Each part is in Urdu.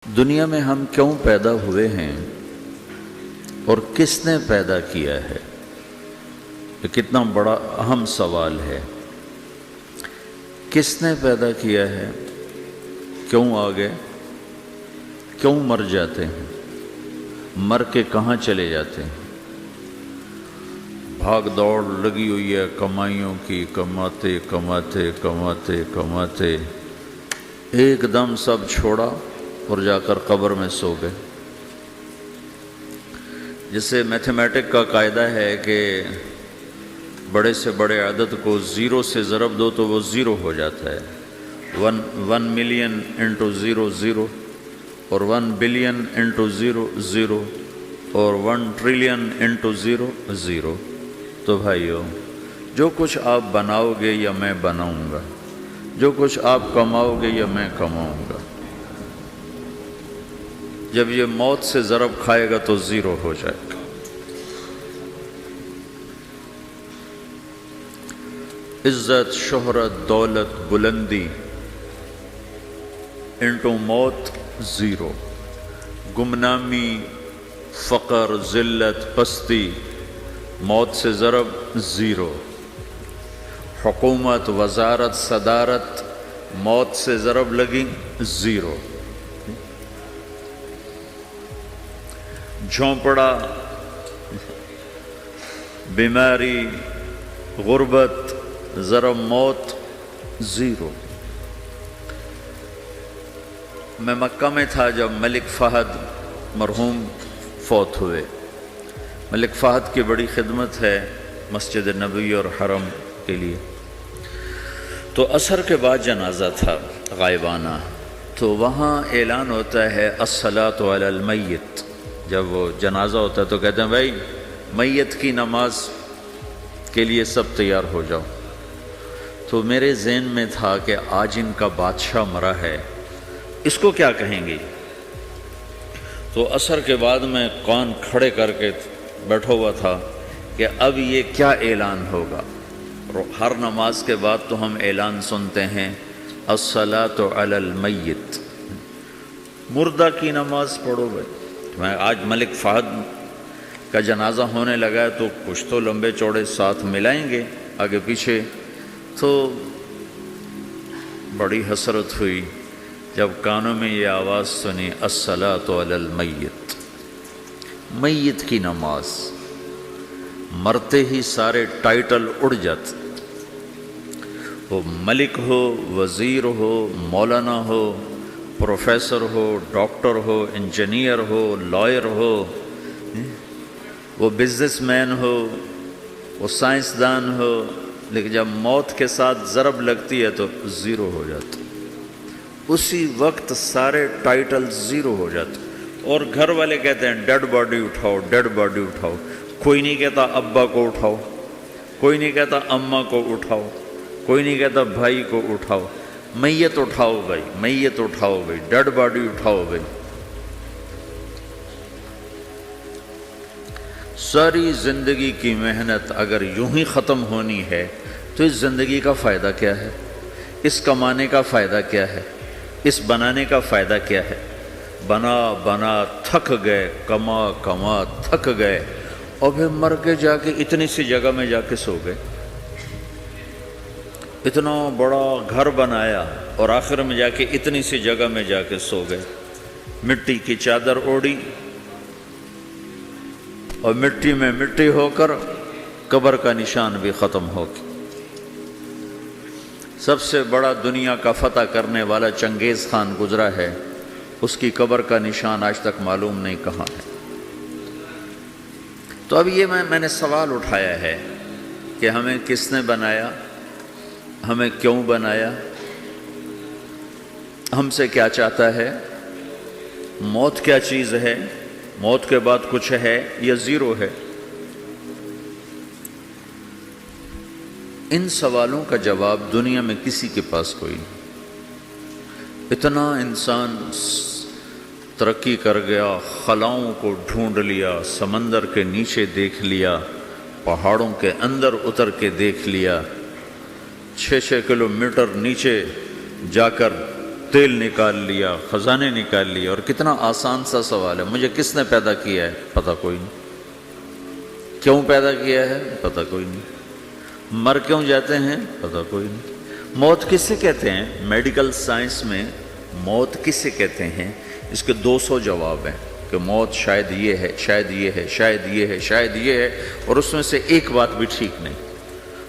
دنیا میں ہم کیوں پیدا ہوئے ہیں اور کس نے پیدا کیا ہے؟ یہ کتنا بڑا اہم سوال ہے۔ کس نے پیدا کیا ہے؟ کیوں آگے؟ کیوں مر جاتے ہیں؟ مر کے کہاں چلے جاتے ہیں؟ بھاگ دوڑ لگی ہوئی ہے کمائیوں کی، کماتے کماتے کماتے کماتے ایک دم سب چھوڑا اور جا کر قبر میں سو گئے۔ جسے میتھمیٹک کا قاعدہ ہے کہ بڑے سے بڑے عدد کو زیرو سے ضرب دو تو وہ زیرو ہو جاتا ہے۔ 1 ملین انٹو زیرو زیرو، اور 1 بلین انٹو زیرو زیرو، اور 1 ٹریلین انٹو زیرو زیرو۔ تو بھائیو، جو کچھ آپ بناؤ گے یا میں بناؤں گا، جو کچھ آپ کماؤ گے یا میں کماؤں گا، جب یہ موت سے ضرب کھائے گا تو زیرو ہو جائے گا۔ عزت، شہرت، دولت، بلندی انٹو موت زیرو، گمنامی، فقر، ذلت، پستی موت سے ضرب زیرو، حکومت، وزارت، صدارت موت سے ضرب لگی زیرو، جھونپڑا، بیماری، غربت ضرب موت زیرو۔ میں مکہ میں تھا جب ملک فہد مرحوم فوت ہوئے۔ ملک فہد کی بڑی خدمت ہے مسجد نبوی اور حرم کے لیے۔ تو عصر کے بعد جنازہ تھا غائبانہ، تو وہاں اعلان ہوتا ہے الصلاۃ علی المیت۔ جب وہ جنازہ ہوتا ہے تو کہتے ہیں بھائی میت کی نماز کے لیے سب تیار ہو جاؤ۔ تو میرے ذہن میں تھا کہ آج ان کا بادشاہ مرا ہے، اس کو کیا کہیں گے؟ تو عصر کے بعد میں کان کھڑے کر کے بیٹھا ہوا تھا کہ اب یہ کیا اعلان ہوگا۔ ہر نماز کے بعد تو ہم اعلان سنتے ہیں الصلاۃ علی المیت، مردہ کی نماز پڑھو بھائی۔ میں آج ملک فہد کا جنازہ ہونے لگا ہے تو کچھ تو لمبے چوڑے ساتھ ملائیں گے آگے پیچھے۔ تو بڑی حسرت ہوئی جب کانوں میں یہ آواز سنی الصلاۃ علی المیت، میت کی نماز۔ مرتے ہی سارے ٹائٹل اڑ جاتے، وہ ملک ہو، وزیر ہو، مولانا ہو، پروفیسر ہو، ڈاکٹر ہو، انجینئر ہو، لائر ہو، وہ بزنس مین ہو، وہ سائنسدان ہو، لیکن جب موت کے ساتھ ضرب لگتی ہے تو زیرو ہو جاتا، اسی وقت سارے ٹائٹل زیرو ہو جاتے۔ اور گھر والے کہتے ہیں ڈیڈ باڈی اٹھاؤ، ڈیڈ باڈی اٹھاؤ۔ کوئی نہیں کہتا ابا کو اٹھاؤ، کوئی نہیں کہتا اماں کو اٹھاؤ، کوئی نہیں کہتا بھائی کو اٹھاؤ۔ میت اٹھاؤ بھائی، میت اٹھاؤ بھائی، ڈیڈ باڈی اٹھاؤ بھائی۔ ساری زندگی کی محنت اگر یوں ہی ختم ہونی ہے تو اس زندگی کا فائدہ کیا ہے؟ اس کمانے کا فائدہ کیا ہے؟ اس بنانے کا فائدہ کیا ہے؟ بنا بنا تھک گئے، کما کما تھک گئے، اور پھر مر کے جا کے اتنی سی جگہ میں جا کے سو گئے۔ اتنا بڑا گھر بنایا اور آخر میں جا کے اتنی سی جگہ میں جا کے سو گئے۔ مٹی کی چادر اوڑھی اور مٹی میں مٹی ہو کر قبر کا نشان بھی ختم ہو گیا۔ سب سے بڑا دنیا کا فتح کرنے والا چنگیز خان گزرا ہے، اس کی قبر کا نشان آج تک معلوم نہیں کہاں ہے۔ تو اب یہ میں نے سوال اٹھایا ہے کہ ہمیں کس نے بنایا، ہمیں کیوں بنایا، ہم سے کیا چاہتا ہے، موت کیا چیز ہے، موت کے بعد کچھ ہے یا زیرو ہے؟ ان سوالوں کا جواب دنیا میں کسی کے پاس کوئی نہیں۔ اتنا انسان ترقی کر گیا، خلاؤں کو ڈھونڈ لیا، سمندر کے نیچے دیکھ لیا، پہاڑوں کے اندر اتر کے دیکھ لیا، 6 کلومیٹر نیچے جا کر تیل نکال لیا، خزانے نکال لیے، اور کتنا آسان سا سوال ہے، مجھے کس نے پیدا کیا ہے؟ پتہ کوئی نہیں۔ کیوں پیدا کیا ہے؟ پتہ کوئی نہیں۔ مر کیوں جاتے ہیں؟ پتہ کوئی نہیں۔ موت کس سے کہتے ہیں؟ میڈیکل سائنس میں موت کس سے کہتے ہیں؟ اس کے 200 جواب ہیں کہ موت شاید یہ ہے، شاید یہ ہے، شاید یہ ہے، شاید یہ ہے، اور اس میں سے ایک بات بھی ٹھیک نہیں،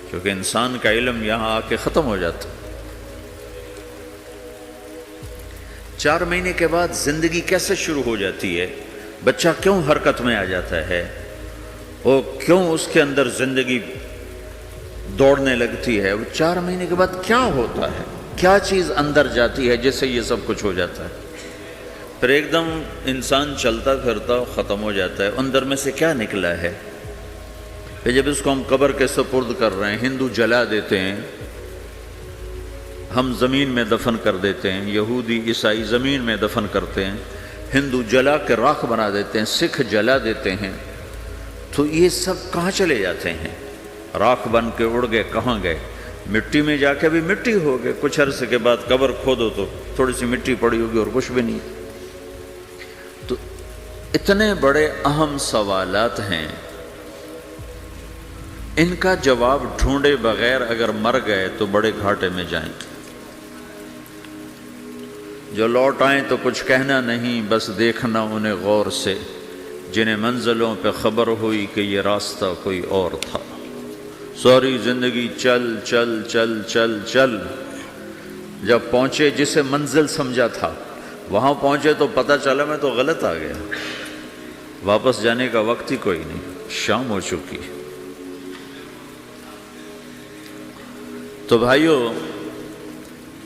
کیونکہ انسان کا علم یہاں آ کے ختم ہو جاتا۔ 4 مہینے کے بعد زندگی کیسے شروع ہو جاتی ہے؟ بچہ کیوں حرکت میں آ جاتا ہے؟ وہ کیوں اس کے اندر زندگی دوڑنے لگتی ہے؟ وہ 4 مہینے کے بعد کیا ہوتا ہے؟ کیا چیز اندر جاتی ہے جس سے یہ سب کچھ ہو جاتا ہے؟ پھر ایک دم انسان چلتا پھرتا ختم ہو جاتا ہے، اندر میں سے کیا نکلا ہے؟ پھر جب اس کو ہم قبر کے سپرد کر رہے ہیں، ہندو جلا دیتے ہیں، ہم زمین میں دفن کر دیتے ہیں، یہودی عیسائی زمین میں دفن کرتے ہیں، ہندو جلا کے راکھ بنا دیتے ہیں، سکھ جلا دیتے ہیں، تو یہ سب کہاں چلے جاتے ہیں؟ راکھ بن کے اڑ گئے، کہاں گئے؟ مٹی میں جا کے بھی مٹی ہو گئے، کچھ عرصے کے بعد قبر کھودو تو تھوڑی سی مٹی پڑی ہوگی اور کچھ بھی نہیں۔ تو اتنے بڑے اہم سوالات ہیں، ان کا جواب ڈھونڈے بغیر اگر مر گئے تو بڑے گھاٹے میں جائیں گے۔ جو لوٹ آئیں تو کچھ کہنا نہیں، بس دیکھنا انہیں غور سے، جنہیں منزلوں پہ خبر ہوئی کہ یہ راستہ کوئی اور تھا۔ ساری زندگی چل چل چل چل چل، جب پہنچے جسے منزل سمجھا تھا وہاں پہنچے تو پتہ چلا میں تو غلط آ گیا، واپس جانے کا وقت ہی کوئی نہیں، شام ہو چکی۔ تو بھائیو،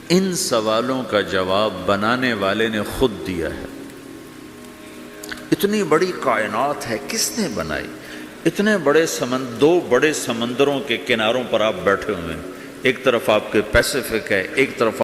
ان سوالوں کا جواب بنانے والے نے خود دیا ہے۔ اتنی بڑی کائنات ہے، کس نے بنائی؟ اتنے بڑے دو بڑے سمندروں کے کناروں پر آپ بیٹھے ہوئے ہیں، ایک طرف آپ کے پیسیفک ہے، ایک طرف